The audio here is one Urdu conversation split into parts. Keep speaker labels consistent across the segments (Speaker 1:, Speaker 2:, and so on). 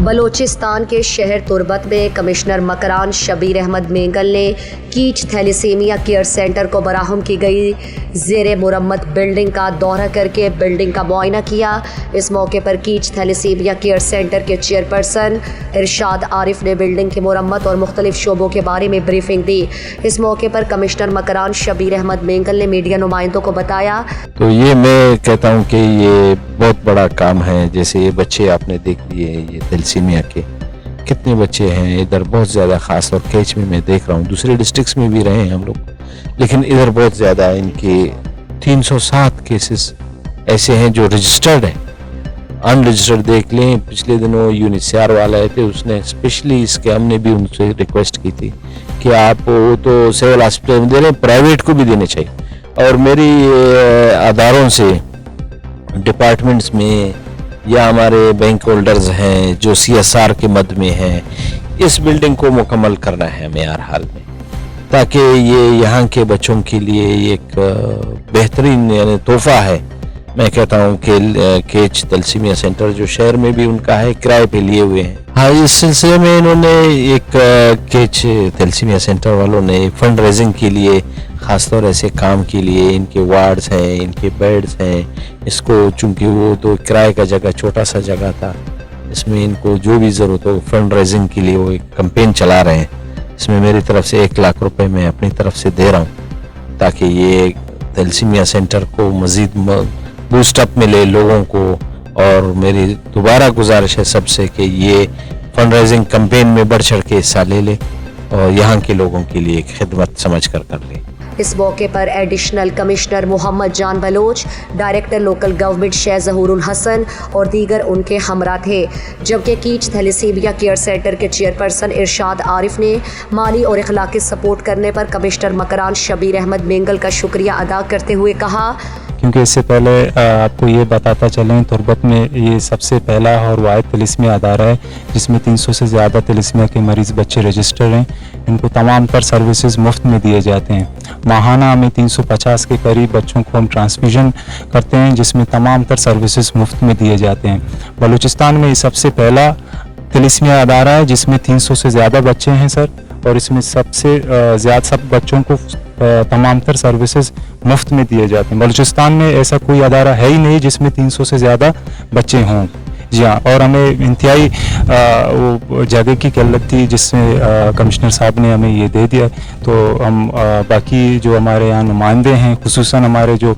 Speaker 1: بلوچستان کے شہر تربت میں کمشنر مکران شبیر احمد مینگل نے کیچ تھیلیسیمیا کیئر سینٹر کو فراہم کی گئی زیر مرمت بلڈنگ کا دورہ کر کے بلڈنگ کا معائنہ کیا۔ اس موقع پر کیچ تھیلیسیمیا کیئر سینٹر کے چیئرپرسن ارشاد عارف نے بلڈنگ کی مرمت اور مختلف شعبوں کے بارے میں بریفنگ دی۔ اس موقع پر کمشنر مکران شبیر احمد مینگل نے میڈیا نمائندوں کو بتایا،
Speaker 2: تو یہ میں کہتا ہوں کہ یہ بہت بڑا کام ہے۔ جیسے یہ بچے آپ نے دیکھ لیے، یہ تھیلیسیمیا کے کتنے بچے ہیں ادھر، بہت زیادہ، خاص طور کیچ میں دیکھ رہا ہوں، دوسرے ڈسٹرکٹس میں بھی رہے ہیں ہم لوگ، لیکن ادھر بہت زیادہ ان کے 307 کیسز ایسے ہیں جو رجسٹرڈ ہیں۔ ان رجسٹرڈ دیکھ لیں، پچھلے دنوں یونیسیار والا آئے تھے، اس نے اسپیشلی اس کے ہم نے بھی ان سے ریکویسٹ کی تھی کہ آپ وہ تو سول ہاسپٹل میں دے رہے ہیں، پرائیویٹ کو بھی دینے چاہیے۔ اور میری اداروں سے، ڈپارٹمنٹس میں یا ہمارے بینک ہولڈرز ہیں جو CSR کے مد میں ہیں، اس بلڈنگ کو مکمل کرنا ہے ہمیں ہر حال میں، تاکہ یہ یہاں کے بچوں کے لیے ایک بہترین یعنی تحفہ ہے۔ میں کہتا ہوں کہ کیچ تھیلیسیمیا سینٹر جو شہر میں بھی ان کا ہے، کرائے پہ لیے ہوئے ہیں۔ ہاں، اس سلسلے میں انہوں نے ایک کیچ تھیلیسیمیا سینٹر والوں نے فنڈ ریزنگ کے لیے، خاص طور ایسے کام کے لیے، ان کے وارڈز ہیں، ان کے بیڈز ہیں، اس کو چونکہ وہ تو کرائے کا جگہ، چھوٹا سا جگہ تھا، اس میں ان کو جو بھی ضرورت ہو فنڈ ریزنگ کے لیے وہ ایک کمپین چلا رہے ہیں۔ اس میں میری طرف سے 1 لاکھ روپے میں اپنی طرف سے دے رہا ہوں، تاکہ یہ تھیلیسیمیا سینٹر کو مزید بوسٹ اپ ملے لوگوں کو۔ اور میری دوبارہ گزارش ہے سب سے کہ یہ فنڈ ریزنگ کمپین میں بڑھ چڑھ کے حصہ لے لے اور یہاں کے لوگوں کے لیے ایک خدمت سمجھ کر لے۔
Speaker 1: اس موقع پر ایڈیشنل کمشنر محمد جان بلوچ، ڈائریکٹر لوکل گورنمنٹ شیخ ظہور الحسن اور دیگر ان کے ہمراہ تھے، جبکہ کیچ تھیلیسیمیا کیئر سینٹر کے چیئرپرسن ارشاد عارف نے مالی اور اخلاقی سپورٹ کرنے پر کمشنر مکران شبیر احمد مینگل کا شکریہ ادا کرتے ہوئے کہا،
Speaker 3: کیونکہ اس سے پہلے آپ کو یہ بتاتا چلیں، تربت میں یہ سب سے پہلا اور واحد تھیلیسیمیا ادارہ ہے جس میں 300 سے زیادہ تھیلیسیمیا کے مریض بچے رجسٹر ہیں۔ ان کو تمام تر سروسز مفت میں دیے جاتے ہیں۔ ماہانہ ہمیں 350 کے قریب بچوں کو ہم ٹرانسفیوژن کرتے ہیں، جس میں تمام تر سروسز مفت میں دیے جاتے ہیں۔ بلوچستان میں یہ سب سے پہلا تھیلیسیمیا ادارہ ہے جس میں 300 سے زیادہ بچے ہیں سر، اور اس میں سب سے زیادہ سب بچوں کو تمام تر سروسز مفت میں دیے جاتے ہیں۔ بلوچستان میں ایسا کوئی ادارہ ہے ہی نہیں جس میں 300 سے زیادہ بچے ہوں۔ جی ہاں، اور ہمیں انتہائی جگہ کی قلت تھی، جس سے کمشنر صاحب نے ہمیں یہ دے دیا، تو ہم باقی جو ہمارے یہاں نمائندے ہیں، خصوصاً ہمارے جو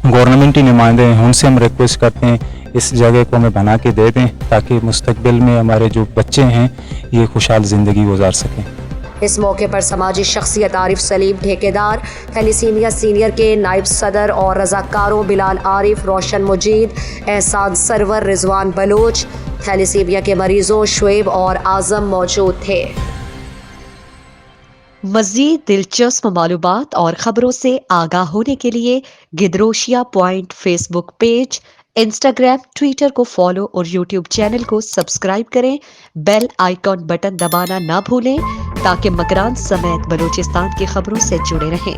Speaker 3: گورنمنٹی نمائندے ہیں، ان سے ہم ریکویسٹ کرتے ہیں اس جگہ کو ہمیں بنا کے دے دیں، تاکہ مستقبل میں ہمارے جو بچے ہیں یہ خوشحال زندگی گزار سکیں۔
Speaker 1: اس موقع پر سماجی شخصیت عارف سلیم ٹھیکیدار، تھیلیسیمیا سینئر کے نائب صدر اور رضاکاروں بلال عارف، روشن مجید، احسان سرور، رضوان بلوچ، تھیلیسیمیا کے مریضوں شعیب اور اعظم موجود تھے۔ مزید دلچسپ معلومات اور خبروں سے آگاہ ہونے کے لیے گدروشیا point Facebook page, Instagram, Twitter کو فالو اور یوٹیوب چینل کو سبسکرائب کریں۔ بیل آئیکن بٹن دبانا نہ بھولیں تاکہ مکران سمیت بلوچستان کی خبروں سے جڑے رہیں۔